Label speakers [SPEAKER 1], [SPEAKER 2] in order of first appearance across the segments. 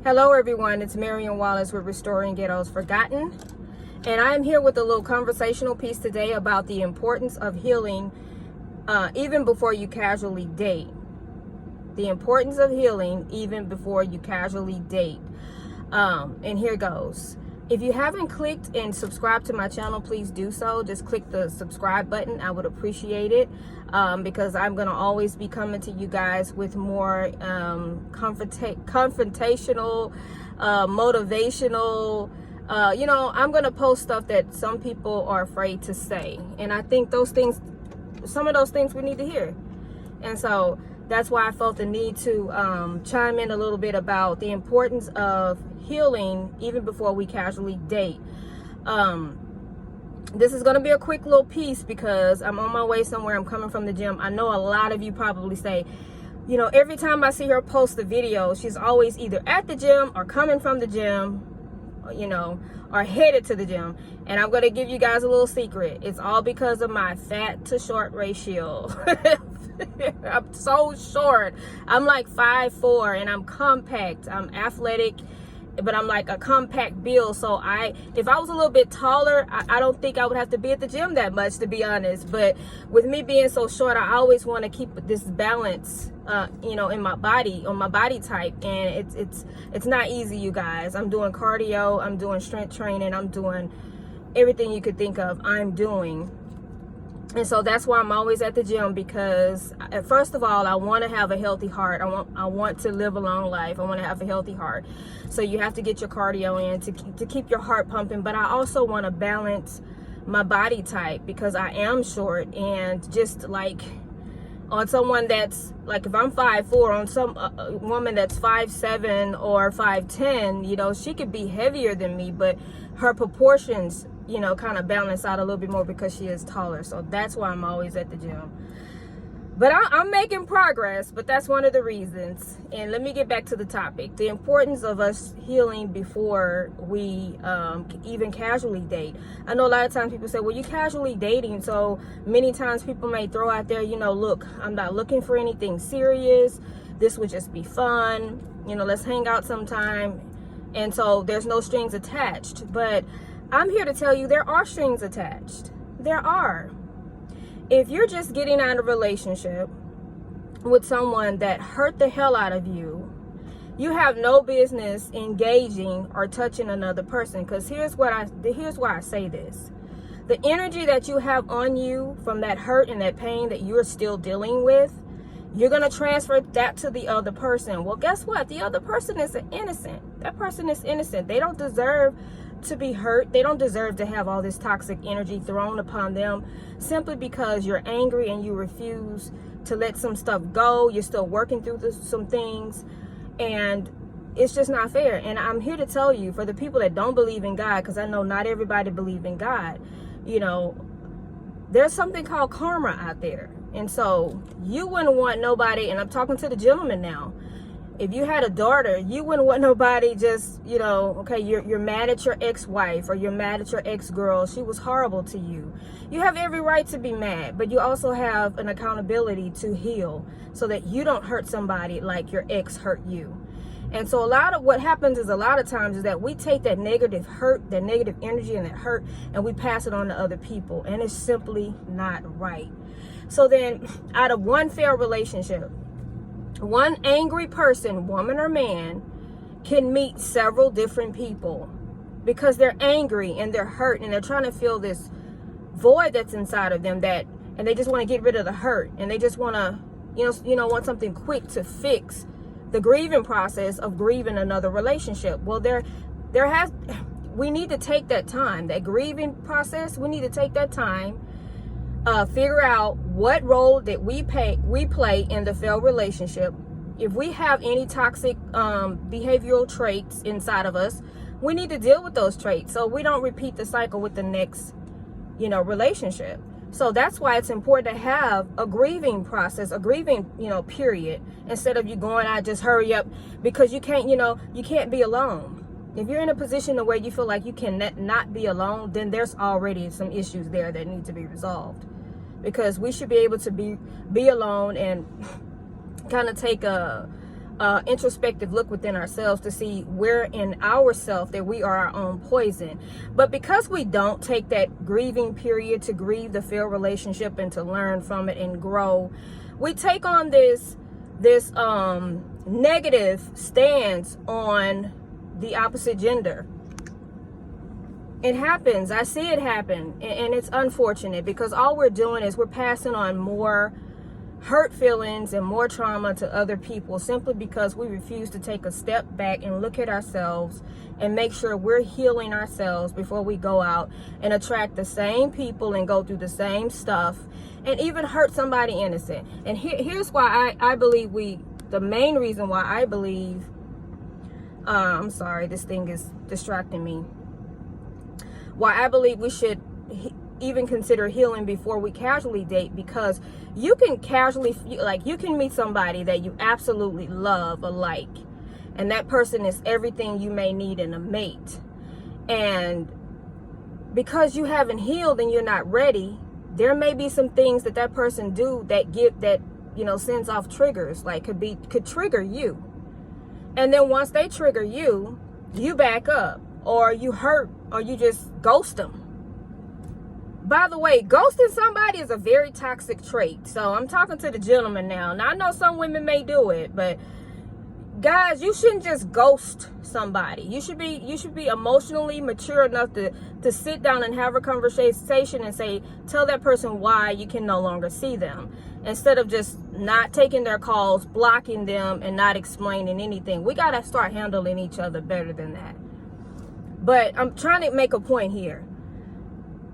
[SPEAKER 1] Hello everyone, it's Marion Wallace with Restoring Ghettos Forgotten, and I'm here with a little conversational piece today about the importance of healing even before you casually date. The importance of healing even before you casually date. And here goes. If you haven't clicked and subscribed to my channel, please do so. Just click the subscribe button. I would appreciate it because I'm going to always be coming to you guys with more confrontational, motivational, I'm going to post stuff that some people are afraid to say. And I think those things, some of those things we need to hear. And so that's why I felt the need to chime in a little bit about the importance of healing even before we casually date. This is going to be a quick little piece because I'm on my way somewhere. I'm coming from the gym. I know a lot of you probably say, every time I see her post the video, she's always either at the gym or coming from the gym, or headed to the gym. And I'm going to give you guys a little secret. It's all because of my fat to short ratio. I'm so short. I'm like 5'4" and I'm compact. I'm athletic, but I'm like a compact build. So if I was a little bit taller, I don't think I would have to be at the gym that much, to be honest. But with me being so short, I always want to keep this balance, in my body, on my body type. And it's not easy, you guys. I'm doing cardio, I'm doing strength training, I'm doing everything you could think of, I'm doing. And so that's why I'm always at the gym, because first of all, I want to have a healthy heart. I want to live a long life. I want to have a healthy heart. So you have to get your cardio in to keep your heart pumping. But I also want to balance my body type because I am short. And just like on someone that's like, if I'm 5'4", on some woman that's 5'7" or 5'10", she could be heavier than me, but her proportions kind of balance out a little bit more because she is taller. So that's why I'm always at the gym. But I'm making progress, but that's one of the reasons. And let me get back to the topic. The importance of us healing before we even casually date. I know a lot of times people say, well, you're casually dating. So many times people may throw out there, look, I'm not looking for anything serious. This would just be fun. Let's hang out sometime. And so there's no strings attached. But I'm here to tell you there are strings attached. There are. If you're just getting out of a relationship with someone that hurt the hell out of you, you have no business engaging or touching another person. Because here's why I say this. The energy that you have on you from that hurt and that pain that you're still dealing with, you're going to transfer that to the other person. Well, guess what? The other person is innocent. That person is innocent. They don't deserve to be hurt. They don't deserve to have all this toxic energy thrown upon them simply because you're angry and you refuse to let some stuff go. You're still working through some things, and it's just not fair. And I'm here to tell you, for the people that don't believe in God, because I know not everybody believes in God, there's something called karma out there. And so you wouldn't want nobody, and I'm talking to the gentleman now, if you had a daughter, you wouldn't want nobody just, okay, you're mad at your ex-wife or you're mad at your ex-girl. She was horrible to you. You have every right to be mad, but you also have an accountability to heal so that you don't hurt somebody like your ex hurt you. And so a lot of what happens is a lot of times is that we take that negative hurt, that negative energy and that hurt, and we pass it on to other people. And it's simply not right. So then out of one failed relationship, one angry person, woman or man, can meet several different people because they're angry and they're hurt and they're trying to fill this void that's inside of them, and they just want to get rid of the hurt, and they just want to, want something quick to fix the grieving process of grieving another relationship. Well, we need to take that time, that grieving process. We need to take that time, figure out what role that we play in the failed relationship. If we have any toxic behavioral traits inside of us, we need to deal with those traits so we don't repeat the cycle with the next relationship. So that's why it's important to have a grieving process, a grieving period, instead of you going out, just hurry up, because you can't you can't be alone. If you're in a position where you feel like you can not be alone, then there's already some issues there that need to be resolved. Because we should be able to be alone and kind of take a introspective look within ourselves to see where in ourselves that we are our own poison. But because we don't take that grieving period to grieve the failed relationship and to learn from it and grow, we take on this negative stance on the opposite gender. It happens. I see it happen, and it's unfortunate, because all we're doing is we're passing on more hurt feelings and more trauma to other people, simply because we refuse to take a step back and look at ourselves and make sure we're healing ourselves before we go out and attract the same people and go through the same stuff and even hurt somebody innocent. And here's why I believe the main reason why I believe, I'm sorry, this thing is distracting me. Why I believe we should even consider healing before we casually date, because you can casually, like, you can meet somebody that you absolutely love or like, and that person is everything you may need in a mate, and because you haven't healed and you're not ready, there may be some things that person do that sends off triggers, like could trigger you. And then once they trigger you, you back up, or you hurt, or you just ghost them. By the way, ghosting somebody is a very toxic trait. So I'm talking to the gentleman now. Now, I know some women may do it, but guys, you shouldn't just ghost somebody. You should be emotionally mature enough to sit down and have a conversation and tell that person why you can no longer see them, instead of just not taking their calls, blocking them, and not explaining anything. We got to start handling each other better than that. But I'm trying to make a point here.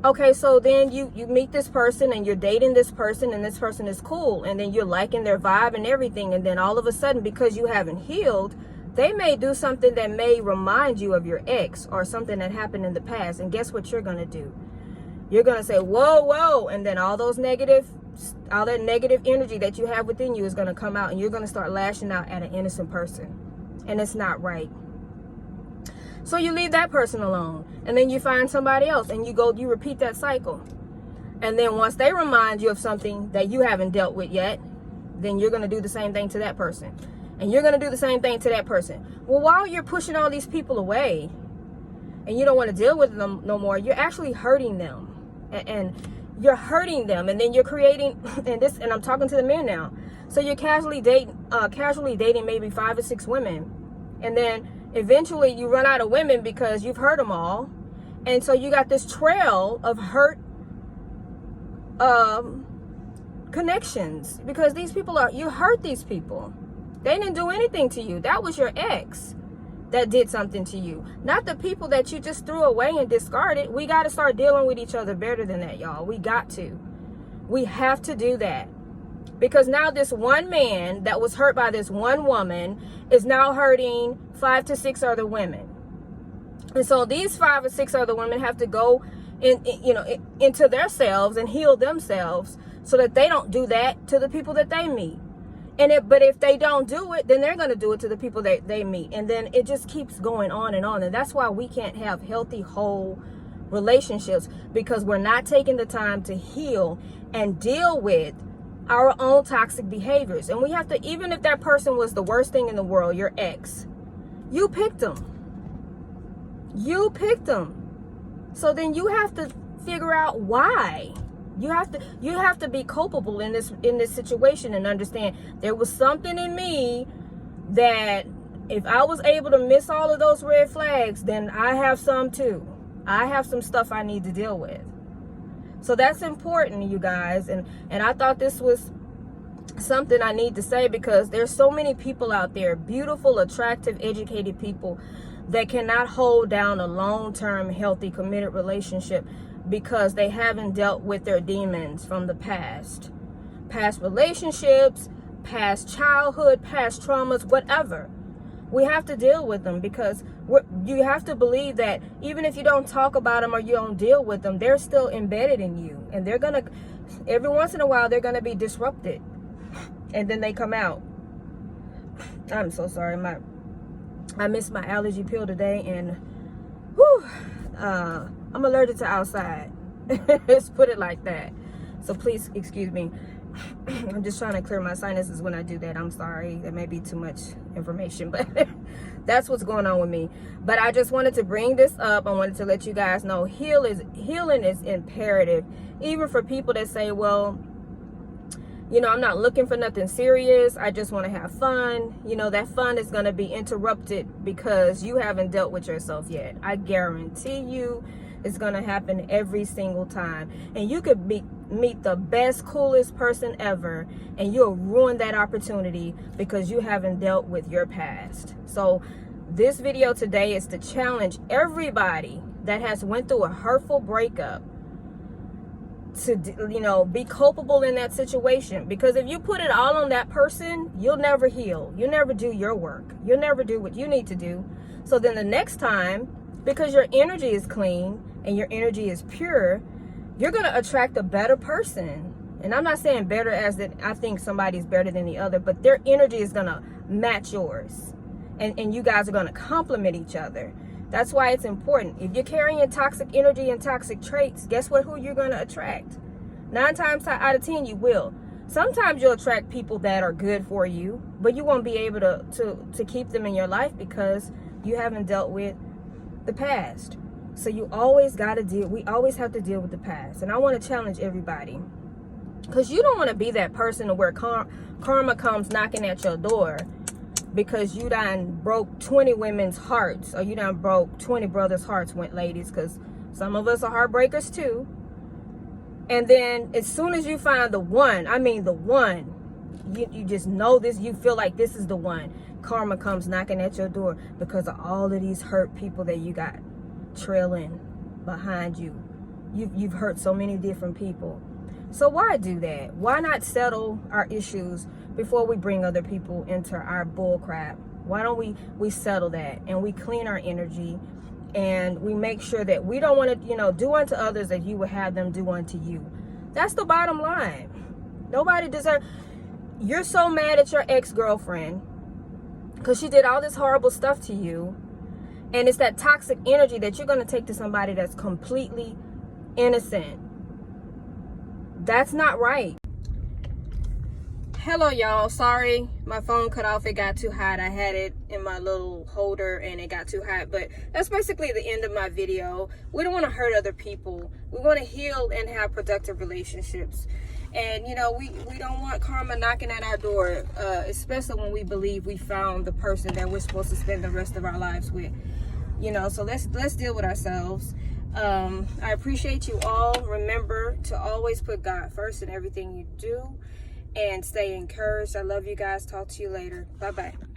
[SPEAKER 1] Okay, so then you meet this person and you're dating this person, and this person is cool, and then you're liking their vibe and everything, and then all of a sudden, because you haven't healed, they may do something that may remind you of your ex or something that happened in the past. And guess what you're going to do? You're going to say, whoa, and then all that negative energy that you have within you is going to come out, and you're going to start lashing out at an innocent person, and it's not right. So you leave that person alone, and then you find somebody else, and you repeat that cycle. And then once they remind you of something that you haven't dealt with yet, then you're going to do the same thing to that person. And you're going to do the same thing to that person. Well, while you're pushing all these people away and you don't want to deal with them no more, you're actually hurting them. And you're hurting them, and then you're creating, and I'm talking to the men now. So you're casually dating maybe 5 or 6 women, and then eventually you run out of women because you've hurt them all. And so you got this trail of hurt connections, because these people you hurt these people. They didn't do anything to you. That was your ex that did something to you, not the people that you just threw away and discarded. We got to start dealing with each other better than that, y'all. We have to do that. Because now this one man that was hurt by this one woman is now hurting 5 to 6 other women. And so these 5 or 6 other women have to go into themselves and heal themselves, so that they don't do that to the people that they meet. But if they don't do it, then they're going to do it to the people that they meet. And then it just keeps going on and on. And that's why we can't have healthy, whole relationships, because we're not taking the time to heal and deal with our own toxic behaviors. And we have to, even if that person was the worst thing in the world, your ex, you picked them. So then you have to figure out why. You have to be culpable in this situation, and understand there was something in me that, if I was able to miss all of those red flags, then I have some too. I have some stuff I need to deal with. So that's important, you guys. And I thought this was something I need to say, because there's so many people out there, beautiful, attractive, educated people, that cannot hold down a long-term, healthy, committed relationship, because they haven't dealt with their demons from the past relationships, past childhood, past traumas, whatever. We have to deal with them, because you have to believe that even if you don't talk about them or you don't deal with them, they're still embedded in you, and they're gonna, every once in a while, they're gonna be disrupted, and then they come out. I'm so sorry, I missed my allergy pill today, and I'm allergic to outside. Let's put it like that. So please excuse me. I'm just trying to clear my sinuses when I do that. I'm sorry. That may be too much information, but that's what's going on with me. But I just wanted to bring this up. I wanted to let you guys know healing is imperative. Even for people that say, well, you know, I'm not looking for nothing serious. I just want to have fun. You know, that fun is going to be interrupted because you haven't dealt with yourself yet. I guarantee you it's going to happen every single time. And you could meet the best, coolest person ever, and you'll ruin that opportunity because you haven't dealt with your past. So this video today is to challenge everybody that has went through a hurtful breakup to, you know, be culpable in that situation. Because if you put it all on that person, you'll never heal. You'll never do your work. You'll never do what you need to do. So then the next time, because your energy is clean and your energy is pure, you're going to attract a better person. And I'm not saying better as that I think somebody's better than the other, but their energy is going to match yours. And you guys are going to complement each other. That's why it's important. If you're carrying toxic energy and toxic traits, guess what? Who you're going to attract? 9 times out of 10, you will. Sometimes you'll attract people that are good for you, but you won't be able to keep them in your life because you haven't dealt with the past. So you always got to we always have to deal with the past. And I want to challenge everybody, because you don't want to be that person to where karma comes knocking at your door because you done broke 20 women's hearts, or you done broke 20 brothers' hearts, ladies, because some of us are heartbreakers too. And then as soon as you find the one, I mean the one, you just know this, you feel like this is the one, karma comes knocking at your door because of all of these hurt people that you got trailing behind you. You've hurt so many different people. So why do that? Why not settle our issues before we bring other people into our bull crap? Why don't we settle that and we clean our energy and we make sure that we don't want to, you know, do unto others as you would have them do unto you. That's the bottom line. Nobody deserves. You're so mad at your ex-girlfriend because she did all this horrible stuff to you, and it's that toxic energy that you're going to take to somebody that's completely innocent. That's not right. Hello y'all, sorry my phone cut off. It got too hot. I had it in my little holder and it got too hot, but that's basically the end of my video. We don't want to hurt other people. We want to heal and have productive relationships. And you know, we don't want karma knocking at our door, especially when we believe we found the person that we're supposed to spend the rest of our lives with. You know, so let's deal with ourselves. I appreciate you all. Remember to always put God first in everything you do and stay encouraged. I love you guys. Talk to you later. Bye-bye.